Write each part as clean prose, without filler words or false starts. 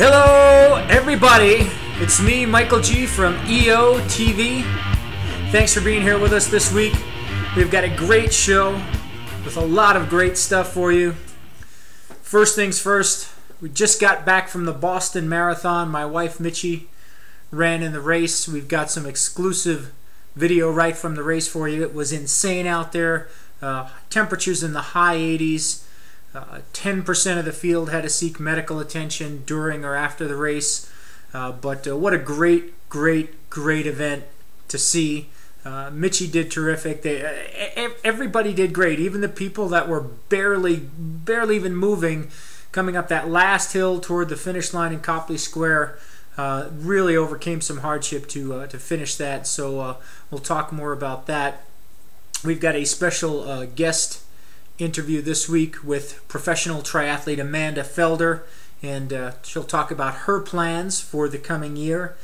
Hello everybody, it's me, Michael G from EOTV. Thanks for being here with us this week. We've got a great show with a lot of great stuff for you. First things first, we just got back from the Boston Marathon. My wife Mitchie ran in the race. We've got some exclusive video right from the race for you. It was insane out there. Temperatures in the high 80s. 10% of the field had to seek medical attention during or after the race. But what a great event to see. Mitchie did terrific. Everybody did great. Even the people that were barely even moving coming up that last hill toward the finish line in Copley Square really overcame some hardship to finish that. So we'll talk more about that. We've got a special guest interview this week with professional triathlete Amanda Felder, and she'll talk about her plans for the coming year.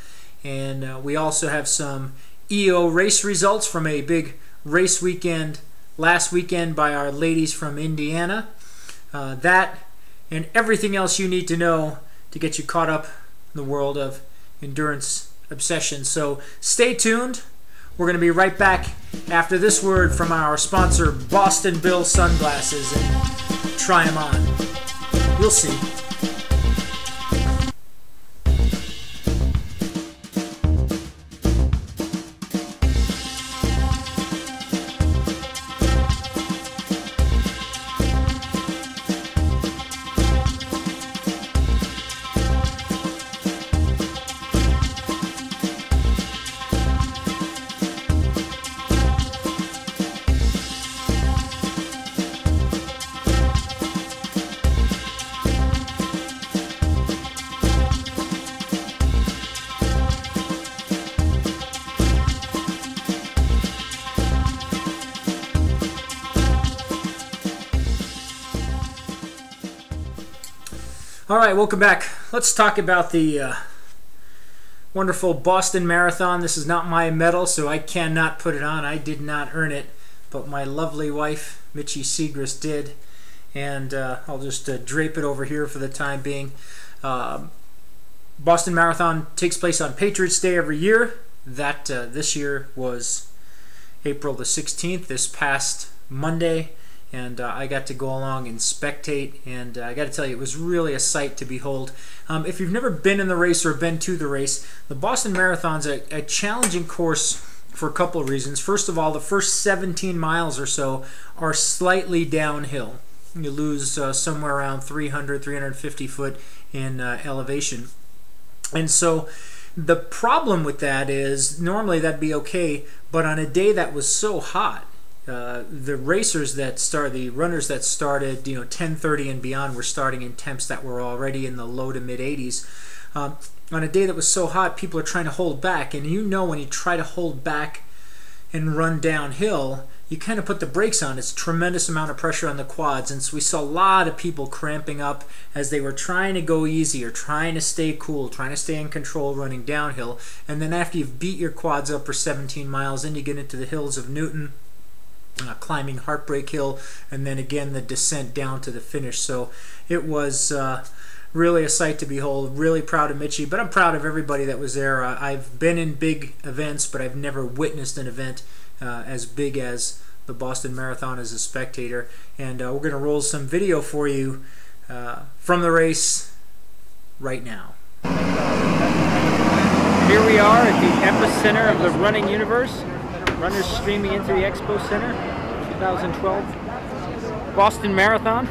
And we also have some EO race results from a big race weekend last weekend by our ladies from Indiana. That and everything else you need to know to get you caught up in the world of endurance obsession. So stay tuned. We're going to be right back after this word from our sponsor, Boston Bill Sunglasses, and try them on. You'll see. All right, welcome back. Let's talk about the wonderful Boston Marathon. This is not my medal, so I cannot put it on. I did not earn it, but my lovely wife, Mitchie Segrist, did. And I'll just drape it over here for the time being. Boston Marathon takes place on Patriots Day every year. That this year was April the 16th, this past Monday. And I got to go along and spectate, and I got to tell you, it was really a sight to behold. If you've never been in the race or been to the race, the Boston Marathon's a challenging course for a couple of reasons. First of all, the first 17 miles or so are slightly downhill. You lose somewhere around 300, 350 foot in elevation. And so the problem with that is normally that'd be okay, but on a day that was so hot, the runners that started, 10:30 and beyond were starting in temps that were already in the low to mid 80s. On a day that was so hot, people are trying to hold back, and when you try to hold back and run downhill, you kind of put the brakes on. It's a tremendous amount of pressure on the quads, and so we saw a lot of people cramping up as they were trying to go easy or trying to stay cool, trying to stay in control running downhill. And then after you've beat your quads up for 17 miles, then you get into the hills of Newton, climbing Heartbreak Hill, and then again the descent down to the finish. So it was really a sight to behold. Really proud of Mitchie, but I'm proud of everybody that was there. I've been in big events, but I've never witnessed an event as big as the Boston Marathon as a spectator. And we're going to roll some video for you from the race right now. Here we are at the epicenter of the running universe. Runners streaming into the Expo Center, 2012 Boston Marathon.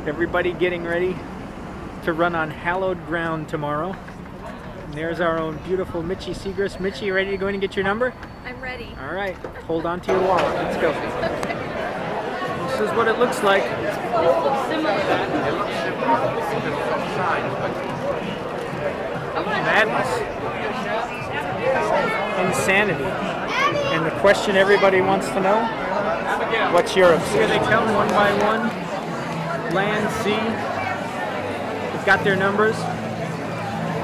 Everybody getting ready to run on hallowed ground tomorrow. And there's our own beautiful Mitchie Segrist. Mitchie, you ready to go in and get your number? I'm ready. All right, hold on to your wallet. Let's go. This is what it looks like. Madness. Insanity. And the question everybody wants to know, what's your obsession? Here they come one by one. Land, sea. They've got their numbers,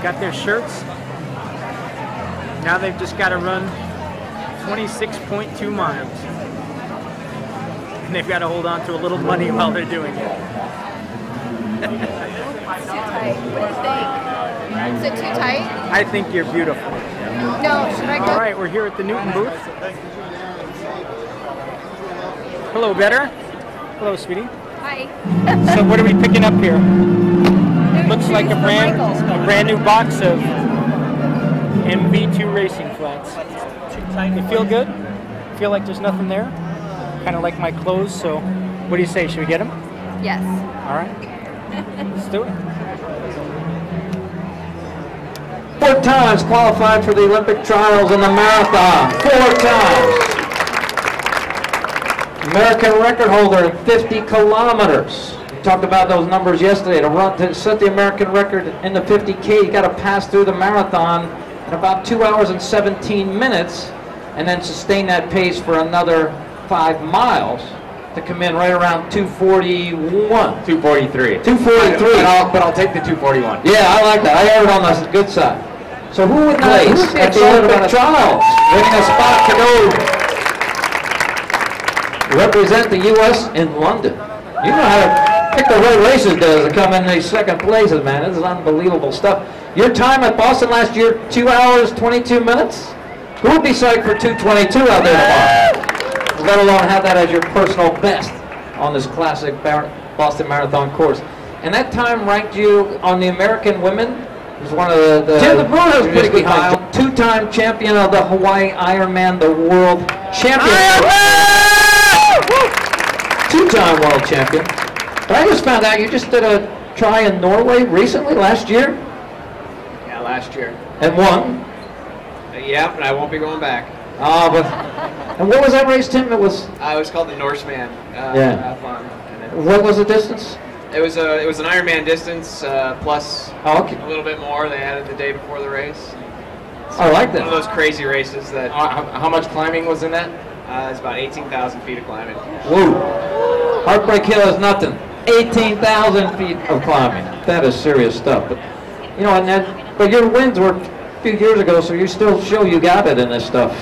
got their shirts. Now they've just got to run 26.2 miles. And they've got to hold on to a little money while they're doing it. tight. What do you think? Is it too tight? I think you're beautiful. No, should I go? All right, we're here at the Newton booth. Hello, Better. Hello, sweetie. Hi. So what are we picking up here? Looks like a brand new box of MV2 racing flats. They feel good? Feel like there's nothing there? Kind of like my clothes, so what do you say? Should we get them? Yes. All right. Let's do it. 4 times qualified for the Olympic trials in the marathon. 4 times. American record holder in 50 kilometers. We talked about those numbers yesterday. To set the American record in the 50K, you got to pass through the marathon in about 2 hours and 17 minutes and then sustain that pace for another 5 miles to come in right around 241. 243. 243. But I'll take the 241. Yeah, I like that. I had it on the good side. So who would place at the Olympic trials, winning a spot to go represent the U.S. in London? You know how to pick the right races to come in these second places, man. This is unbelievable stuff. Your time at Boston last year, 2 hours, 22 minutes? Who would be psyched for 2:22 out there tomorrow? Let alone have that as your personal best on this classic Boston Marathon course. And that time ranked you on the American women. It was one of the Bruno's pretty behind. 2-time champion of the Hawaii Ironman, the world champion. 2-time world champion. But I just found out you just did a try in Norway recently, last year. Yeah, last year. And won. Yeah, but I won't be going back. Oh, but and what was that race, Tim? It was. It was called the Norseman marathon. And what was the distance? it was an Ironman distance plus Oh, okay. a little bit more. They added the day before the race. I like that. One of those crazy races that. How much climbing was in that? It's about 18,000 feet of climbing. Whoa! Heartbreak Hill is nothing. 18,000 feet of climbing. That is serious stuff. But you know, but your wins were a few years ago, so you still show you got it in this stuff.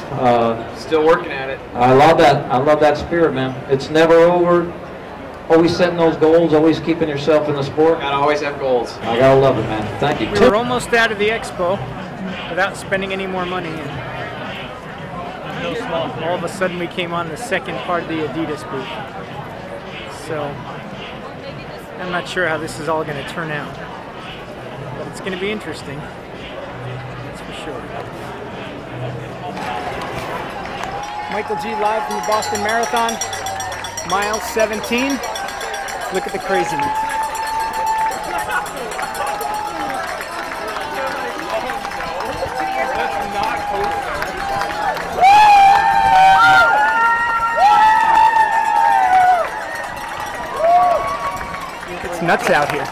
Still working at it. I love that. I love that spirit, man. It's never over. Always setting those goals. Always keeping yourself in the sport. Gotta always have goals. I gotta love it, man. Thank you. We were almost out of the expo without spending any more money. And all of a sudden we came on the second part of the Adidas booth. So I'm not sure how this is all going to turn out. But it's going to be interesting. That's for sure. Michael G. live from the Boston Marathon. Mile 17. Look at the craziness. It's nuts out here.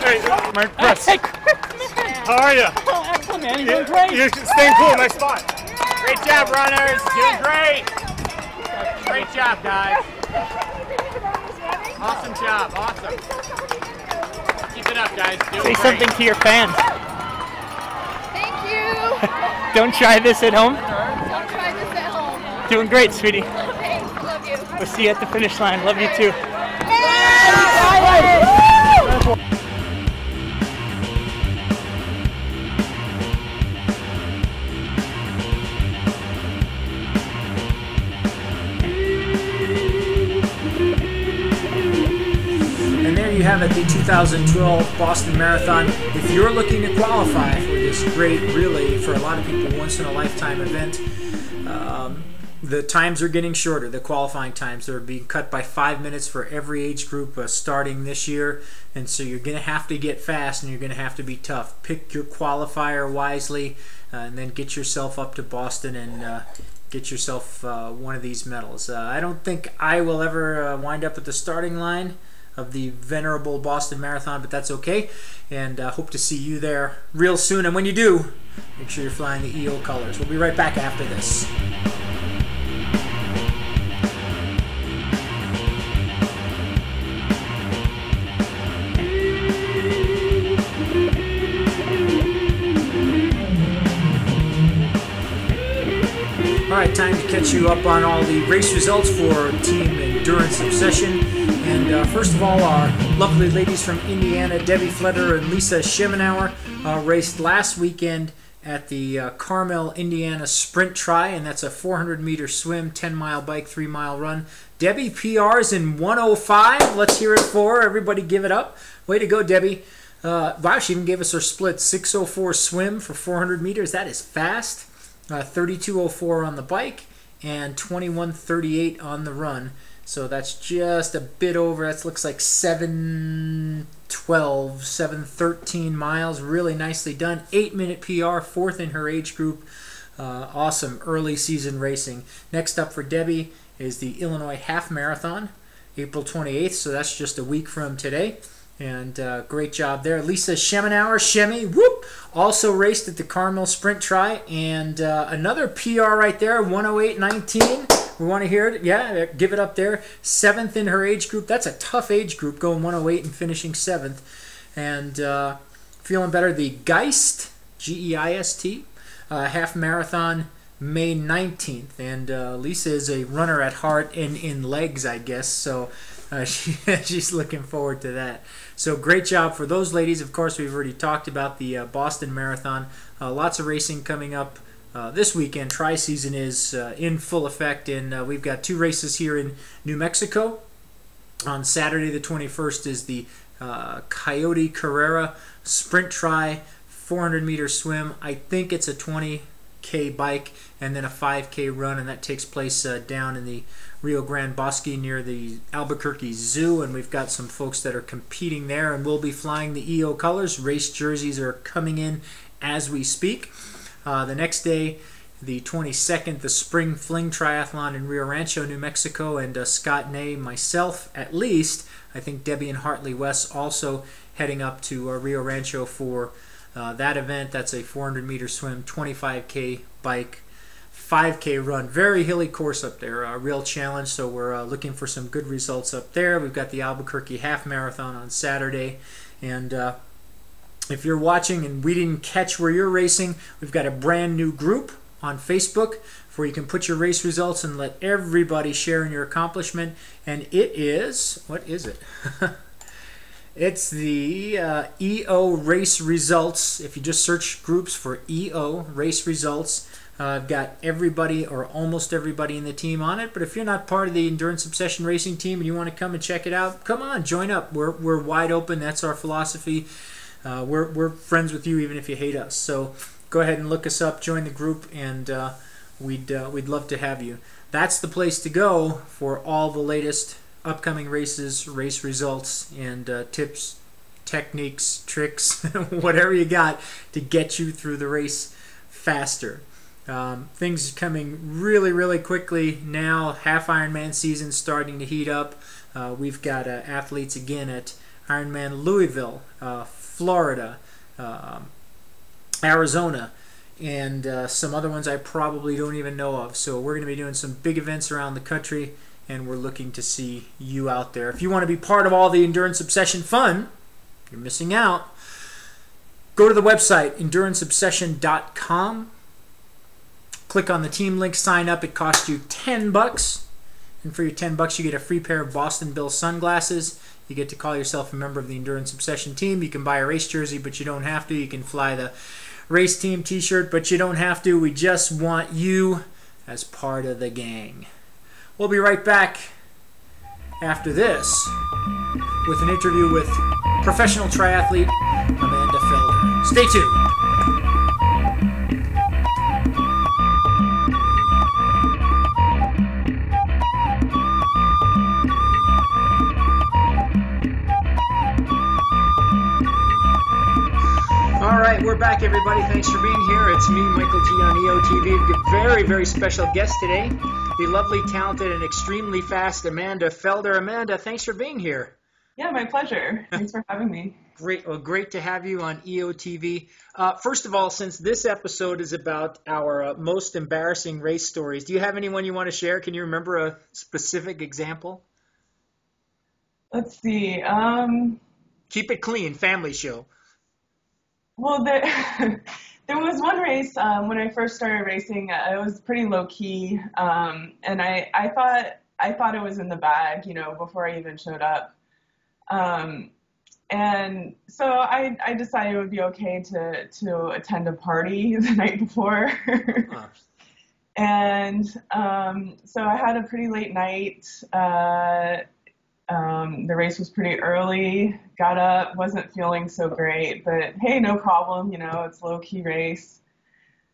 Hey, Mark Press. Hey, How are you? oh, excellent, man. You're doing great. You're staying cool. Nice spot. Great job, runners. Doing great. Great job, guys. Awesome job. Awesome. Keep it up, guys. Doing Say great. something to your fans. Thank you. Don't try this at home. Don't try this at home. Doing great, sweetie. Thanks. Love you. We'll see you at the finish line. Love you too. And there you have it, the 2012 Boston Marathon. If you're looking to qualify for this great, really, for a lot of people, once-in-a-lifetime event, the times are getting shorter, the qualifying times. They're being cut by 5 minutes for every age group starting this year. And so you're going to have to get fast and you're going to have to be tough. Pick your qualifier wisely and then get yourself up to Boston and get yourself one of these medals. I don't think I will ever wind up at the starting line of the venerable Boston Marathon, but that's okay. And hope to see you there real soon. And when you do, make sure you're flying the EO colors. We'll be right back after this. Alright, time to catch you up on all the race results for Team Endurance Obsession. And first of all, our lovely ladies from Indiana, Debbie Felder and Lisa Schemenauer, raced last weekend at the Carmel, Indiana Sprint Tri, and that's a 400-meter swim, 10-mile bike, 3-mile run. Debbie PRs in 1:05. Let's hear it for her. Everybody give it up. Way to go, Debbie. Wow, she even gave us her split. 6:04 swim for 400 meters. That is fast. 32:04 on the bike and 21:38 on the run. So that's just a bit over. That looks like 7:12, 7:13 miles. Really nicely done. 8-minute PR, fourth in her age group. Awesome early season racing. Next up for Debbie is the Illinois Half Marathon, April 28th. So that's just a week from today. And great job there. Lisa Schemenauer, Shemi, whoop, also raced at the Carmel Sprint Tri. And another PR right there, 1:08.19. We want to hear it. Yeah, give it up there. 7th in her age group. That's a tough age group, going 1:08 and finishing 7th. And feeling better, the Geist, G-E-I-S-T, half marathon, May 19th. And Lisa is a runner at heart and in legs, I guess. So she's looking forward to that. So great job for those ladies. Of course, we've already talked about the Boston Marathon. Lots of racing coming up this weekend. Tri-season is in full effect, and we've got 2 races here in New Mexico. On Saturday the 21st is the Coyote Carrera Sprint Tri, 400-meter swim. I think it's a 20K bike and then a 5K run, and that takes place down in the Rio Grande Bosque near the Albuquerque Zoo, and we've got some folks that are competing there, and we'll be flying the EO colors. Race jerseys are coming in as we speak. The next day, the 22nd, the Spring Fling Triathlon in Rio Rancho, New Mexico, and Scott Ney, myself at least, I think Debbie and Hartley West also heading up to Rio Rancho for that event. That's a 400-meter swim, 25K bike, 5K run. Very hilly course up there, a real challenge, so we're looking for some good results up there. We've got the Albuquerque Half Marathon on Saturday, and if you're watching and we didn't catch where you're racing, we've got a brand new group on Facebook where you can put your race results and let everybody share in your accomplishment, and it is, what is it? It's the EO Race Results. If you just search groups for EO Race Results, I've got everybody or almost everybody in the team on it. But if you're not part of the Endurance Obsession Racing team and you want to come and check it out, come on, join up. We're wide open. That's our philosophy. We're friends with you even if you hate us. So go ahead and look us up, join the group, and we'd love to have you. That's the place to go for all the latest upcoming races, race results, and tips, techniques, tricks, whatever you got to get you through the race faster. Things coming really, really quickly now. Half Ironman season starting to heat up. We've got athletes again at Ironman Louisville, Florida, Arizona, and some other ones I probably don't even know of. So we're going to be doing some big events around the country, and we're looking to see you out there. If you want to be part of all the Endurance Obsession fun, you're missing out. Go to the website, enduranceobsession.com. Click on the team link, sign up. It costs you $10. And for your $10, you get a free pair of Boston Bill sunglasses. You get to call yourself a member of the Endurance Obsession team. You can buy a race jersey, but you don't have to. You can fly the race team t-shirt, but you don't have to. We just want you as part of the gang. We'll be right back after this with an interview with professional triathlete Amanda Felder. Stay tuned. All right, we're back, everybody. Thanks for being here. It's me, Michael G. on EOTV. We've got a very, very special guest today, the lovely, talented, and extremely fast Amanda Felder. Amanda, thanks for being here. Yeah, my pleasure. Thanks for having me. Great. Well, great to have you on EOTV. First of all, since this episode is about our most embarrassing race stories, do you have anyone you want to share? Can you remember a specific example? Let's see. Keep it clean, family show. Well, there was one race when I first started racing. I was pretty low key, and I thought I thought it was in the bag, before I even showed up. And so I decided it would be okay to attend a party the night before. Huh. And so I had a pretty late night. The race was pretty early. Got up, wasn't feeling so great, but hey, no problem. It's a low-key race.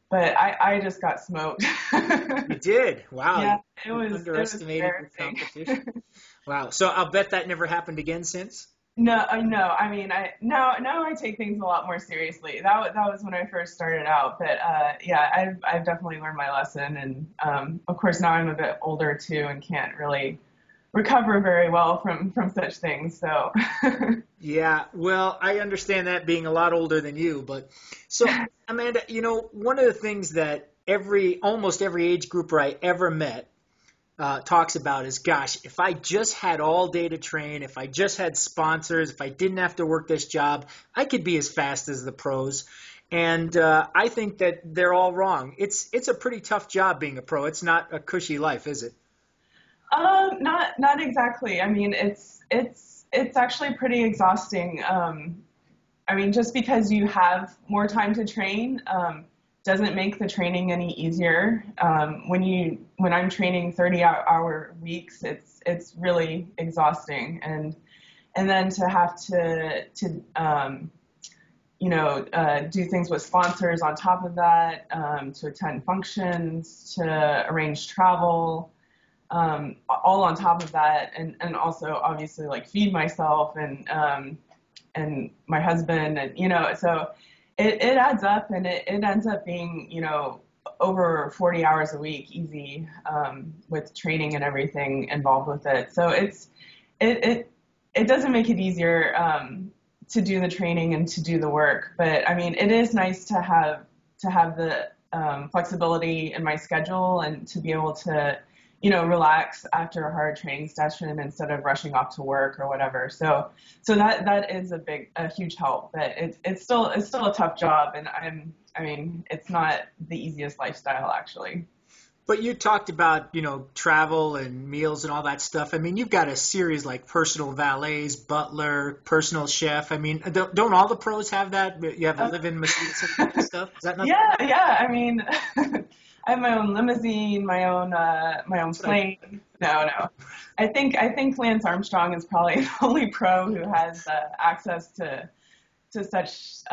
But I just got smoked. You did? Wow. Yeah, You it was underestimated the embarrassing. competition. Wow. So I'll bet that never happened again since? No. I mean, now I take things a lot more seriously. That was when I first started out. But yeah, I've definitely learned my lesson, and of course now I'm a bit older too, and can't really recover very well from such things. So. Yeah, well, I understand that being a lot older than you, but so Amanda, one of the things that almost every age grouper I ever met talks about is, gosh, if I just had all day to train, if I just had sponsors, if I didn't have to work this job, I could be as fast as the pros. And I think that they're all wrong. It's a pretty tough job being a pro. It's not a cushy life, is it? Not exactly. I mean, it's actually pretty exhausting. I mean, just because you have more time to train doesn't make the training any easier. When I'm training 30-hour weeks, it's really exhausting, and then to have to do things with sponsors on top of that, to attend functions, to arrange travel. All on top of that, and also obviously like feed myself and my husband, and so it adds up, and it ends up being over 40 hours a week easy, with training and everything involved with it. So it doesn't make it easier to do the training and to do the work, but I mean it is nice to have the flexibility in my schedule and to be able to relax after a hard training session instead of rushing off to work or whatever. So that is a huge help, but it's still a tough job, and I mean, it's not the easiest lifestyle actually. But you talked about, travel and meals and all that stuff. I mean, you've got a series like personal valets, butler, personal chef. I mean, don't all the pros have that? You have a live-in masseuse and kind of stuff? Is that not? Yeah. I mean, I have my own limousine, my own plane. No. I think Lance Armstrong is probably the only pro who has access to such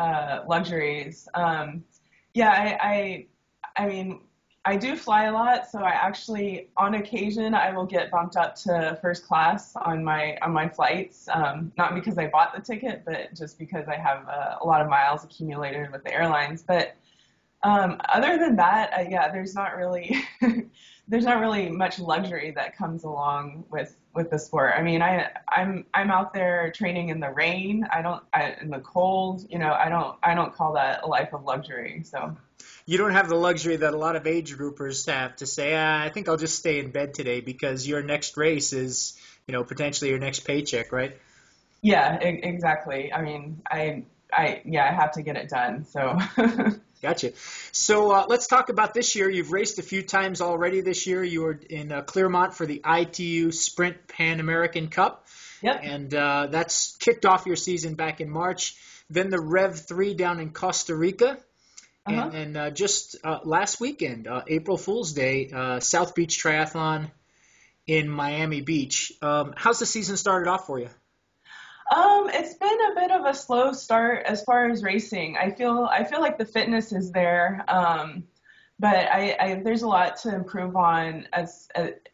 luxuries. I mean, I do fly a lot, so I actually, on occasion, I will get bumped up to first class on my flights. Not because I bought the ticket, but just because I have a lot of miles accumulated with the airlines. But other than that, there's not really much luxury that comes along with the sport. I mean, I'm out there training in the rain. In the cold. I don't call that a life of luxury. So. You don't have the luxury that a lot of age groupers have to say, I think I'll just stay in bed today because your next race is, potentially your next paycheck, right? Yeah, exactly. I mean, I have to get it done. So. Gotcha. So let's talk about this year. You've raced a few times already this year. You were in Clermont for the ITU Sprint Pan American Cup. Yep. And that's kicked off your season back in March. Then the Rev 3 down in Costa Rica. Uh-huh. And just last weekend, April Fool's Day, South Beach Triathlon in Miami Beach. How's the season started off for you? It's been a bit of a slow start as far as racing. I feel like the fitness is there, but there's a lot to improve on as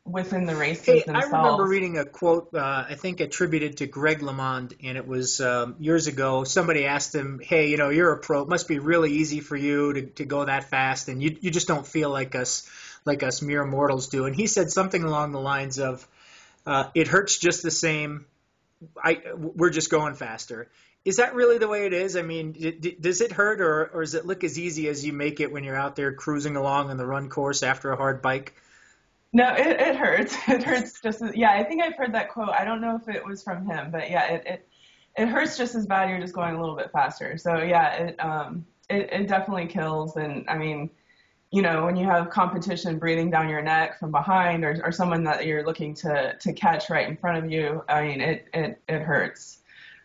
within the races themselves. I remember reading a quote, I think attributed to Greg LeMond, and it was years ago. Somebody asked him, hey, you're a pro. It must be really easy for you to go that fast, and you just don't feel like us mere mortals do. And he said something along the lines of, it hurts just the same. We're just going faster. Is that really the way it is? I mean, does it hurt, or does it look as easy as you make it when you're out there cruising along on the run course after a hard bike? No, it hurts. It hurts just as, I think I've heard that quote. I don't know if it was from him, but it hurts just as bad. You're just going a little bit faster. So it definitely kills. And I mean, when you have competition breathing down your neck from behind, or someone that you're looking to catch right in front of you, I mean, it hurts.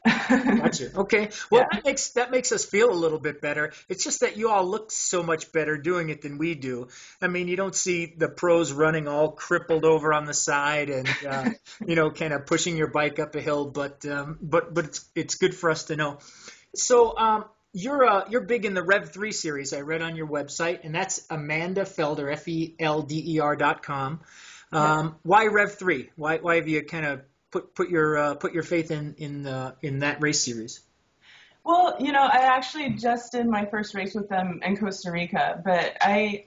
Gotcha. Okay. Well, Yeah. that makes us feel a little bit better. It's just that you all look so much better doing it than we do. I mean, you don't see the pros running all crippled over on the side and kind of pushing your bike up a hill. But it's good for us to know. So you're big in the Rev3 series. I read on your website, and that's Amanda Felder, FELDER.com. Why Rev3? Why have you kind of put your faith in that race series? Well, I actually just did my first race with them in Costa Rica, but I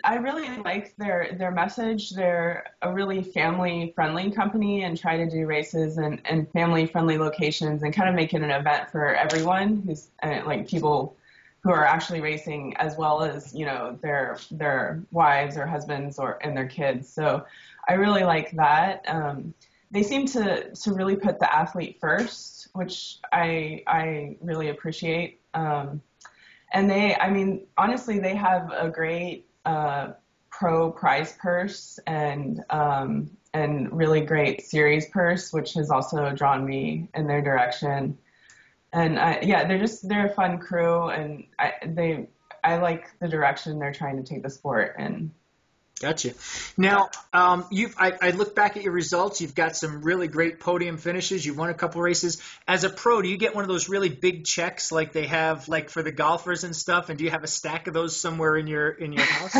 really like their message. They're a really family-friendly company and try to do races in family-friendly locations and kind of make it an event for everyone who's like people who are actually racing, as well as their wives or husbands and their kids. So I really like that. They seem to really put the athlete first, which I really appreciate. And honestly, they have a great pro prize purse and really great series purse, which has also drawn me in their direction. And they're a fun crew, and I like the direction they're trying to take the sport in. Gotcha. Now, I look back at your results. You've got some really great podium finishes. You've won a couple races. As a pro, do you get one of those really big checks like they have, like for the golfers and stuff? And do you have a stack of those somewhere in your house?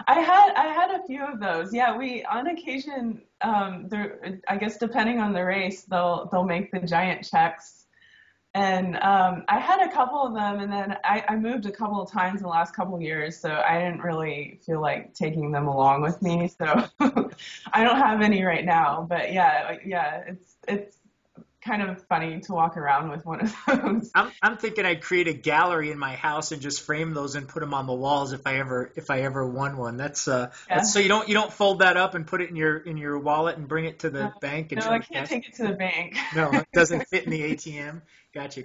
I had a few of those. Yeah, we on occasion, I guess depending on the race, they'll make the giant checks. And I had a couple of them, and then I moved a couple of times in the last couple of years, so I didn't really feel like taking them along with me. So I don't have any right now. But yeah, it's kind of funny to walk around with one of those. I'm thinking I'd create a gallery in my house and just frame those and put them on the walls if I ever won one. That's so you don't fold that up and put it in your wallet and bring it to the bank. And no, I can't take it to the bank. No, it doesn't fit in the ATM. Gotcha.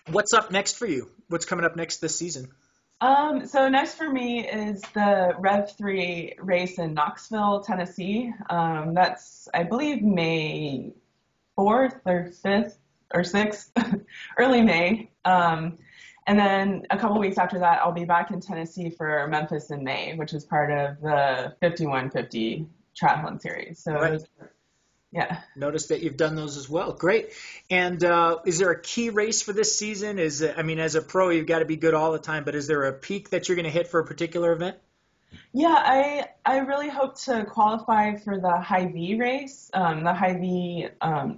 What's up next for you? What's coming up next this season? So next for me is the Rev3 race in Knoxville, Tennessee. That's, I believe, May 4th or 5th or 6th, early May. And then a couple weeks after that, I'll be back in Tennessee for Memphis in May, which is part of the 5150 triathlon series. So right. Yeah. Notice that you've done those as well. Great. And is there a key race for this season? As a pro, you've got to be good all the time, but is there a peak that you're going to hit for a particular event? Yeah, I really hope to qualify for the Hy-Vee race, the Hy-Vee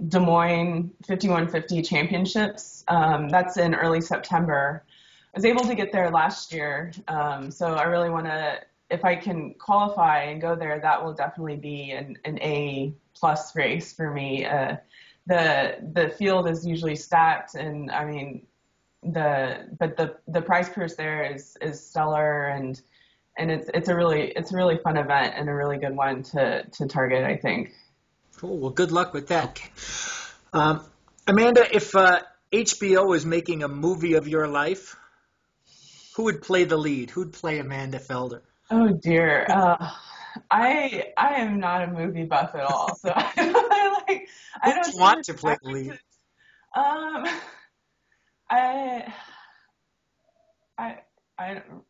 Des Moines 5150 championships. That's in early September. I was able to get there last year, so I really want to, if I can qualify and go there, that will definitely be an A+ race for me. The field is usually stacked, and I mean the prize purse there is stellar, and it's a really fun event and a really good one to target, I think. Cool. Well, good luck with that. Amanda, if HBO was making a movie of your life, who would play the lead? Who'd play Amanda Felder? Oh dear. I am not a movie buff at all, so I don't want to play the lead.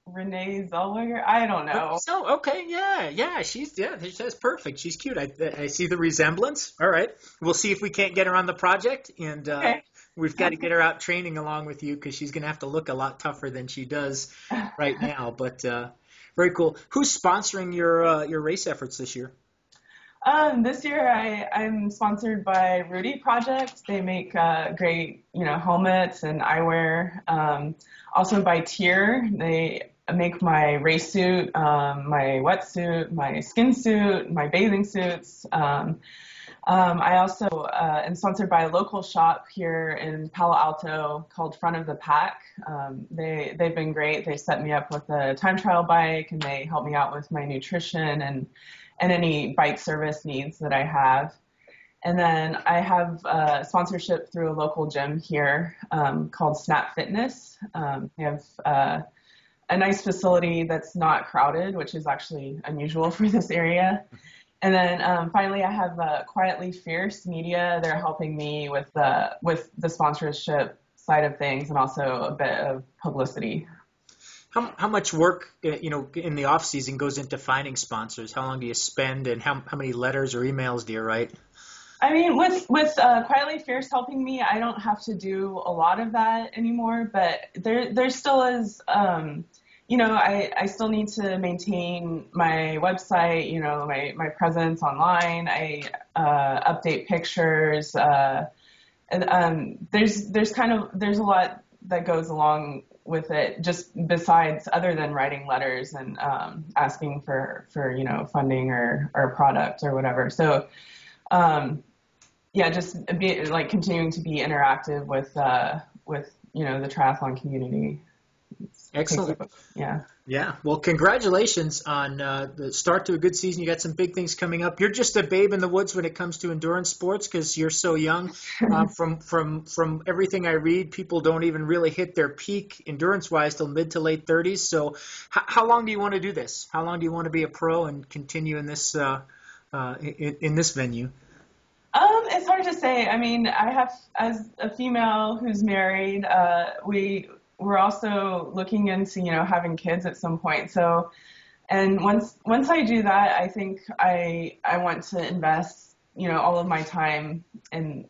Renee Zellweger. I don't know. So okay, that's perfect. She's cute. I see the resemblance. All right, we'll see if we can't get her on the project, and okay. We've got to get her out training along with you because she's going to have to look a lot tougher than she does right now. But very cool. Who's sponsoring your race efforts this year? This year I'm sponsored by Rudy Project. They make great, helmets and eyewear. Also by Tier. They make my race suit, my wetsuit, my skin suit, my bathing suits. I also am sponsored by a local shop here in Palo Alto called Front of the Pack. They've been great. They set me up with a time trial bike, and they help me out with my nutrition and any bike service needs that I have. And then I have sponsorship through a local gym here called Snap Fitness. They have a nice facility that's not crowded, which is actually unusual for this area. And then finally, I have Quietly Fierce Media. They're helping me with the sponsorship side of things and also a bit of publicity. How much work, in the off season goes into finding sponsors? How long do you spend, and how many letters or emails do you write? I mean, with Quietly Fierce helping me, I don't have to do a lot of that anymore. But there still is, I still need to maintain my website, my presence online. I update pictures, and there's a lot that goes along with it, just besides other than writing letters and asking for funding or product or whatever. So just continuing to be interactive with the triathlon community. Excellent. Yeah. Well, congratulations on the start to a good season. You got some big things coming up. You're just a babe in the woods when it comes to endurance sports because you're so young. From everything I read, people don't even really hit their peak endurance-wise till mid to late 30s. So, how long do you want to do this? How long do you want to be a pro and continue in this in this venue? It's hard to say. I mean, I have, as a female who's married, we're also looking into, having kids at some point. So, and once I do that, I think I want to invest, all of my time in,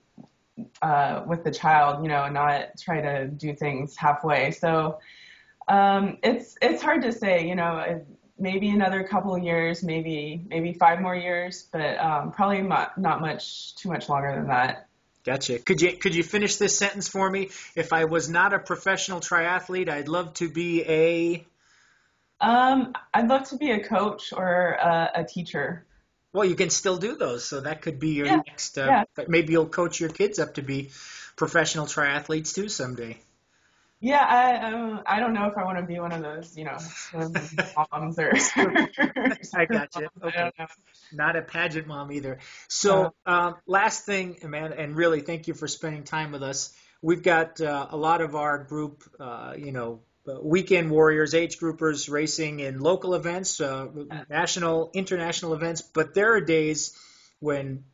with the child, not try to do things halfway. So, it's hard to say, maybe another couple of years, maybe 5 more years, but, probably not too much longer than that. Gotcha. Could you finish this sentence for me? If I was not a professional triathlete, I'd love to be a... I'd love to be a coach or a teacher. Well, you can still do those, so that could be your next... But maybe you'll coach your kids up to be professional triathletes too someday. Yeah, I don't know if I want to be one of those, moms or... I got you. Okay. I don't know. Not a pageant mom either. So last thing, Amanda, and really thank you for spending time with us. We've got a lot of our group, weekend warriors, age groupers racing in local events, national, international events, but there are days when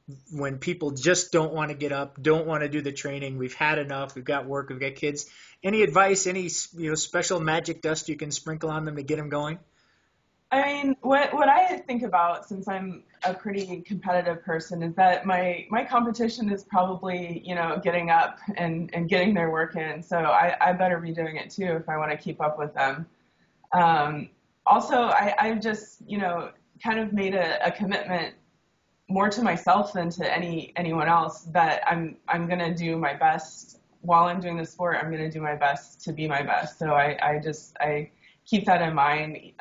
people just don't want to get up, don't want to do the training. We've had enough. We've got work. We've got kids. Any advice, any special magic dust you can sprinkle on them to get them going? I mean, what I think about, since I'm a pretty competitive person, is that my competition is probably, getting up and getting their work in. So I better be doing it too if I want to keep up with them. Also, I've just, kind of made a commitment more to myself than to anyone else that I'm going to do my best while I'm doing the sport. I'm going to do my best to be my best. So I keep that in mind,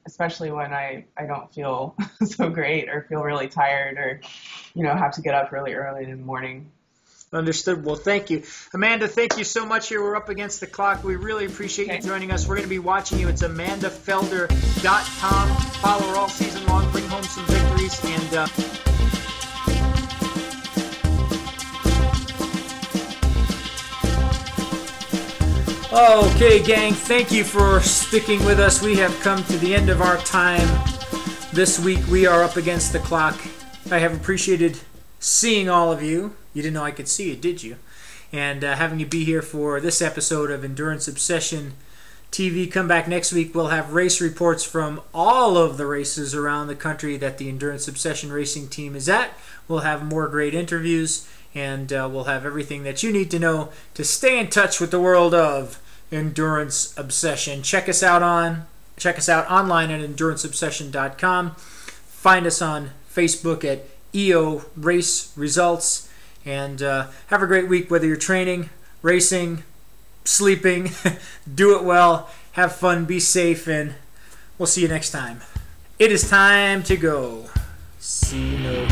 especially when I don't feel so great or feel really tired or, have to get up really early in the morning. Understood. Well, thank you. Amanda, thank you so much here. We're up against the clock. We really appreciate you joining us. We're going to be watching you. It's amandafelder.com. Follow her all season long. Bring home some victories. And okay, gang, thank you for sticking with us. We have come to the end of our time. This week we are up against the clock. I have appreciated seeing all of you. You didn't know I could see you, did you? And having you be here for this episode of Endurance Obsession TV. Come back next week. We'll have race reports from all of the races around the country that the Endurance Obsession racing team is at. We'll have more great interviews, and we'll have everything that you need to know to stay in touch with the world of Endurance Obsession. Check us out online at enduranceobsession.com. Find us on Facebook at EO Race Results. And have a great week, whether you're training, racing, sleeping. Do it well. Have fun. Be safe. And we'll see you next time. It is time to go. See no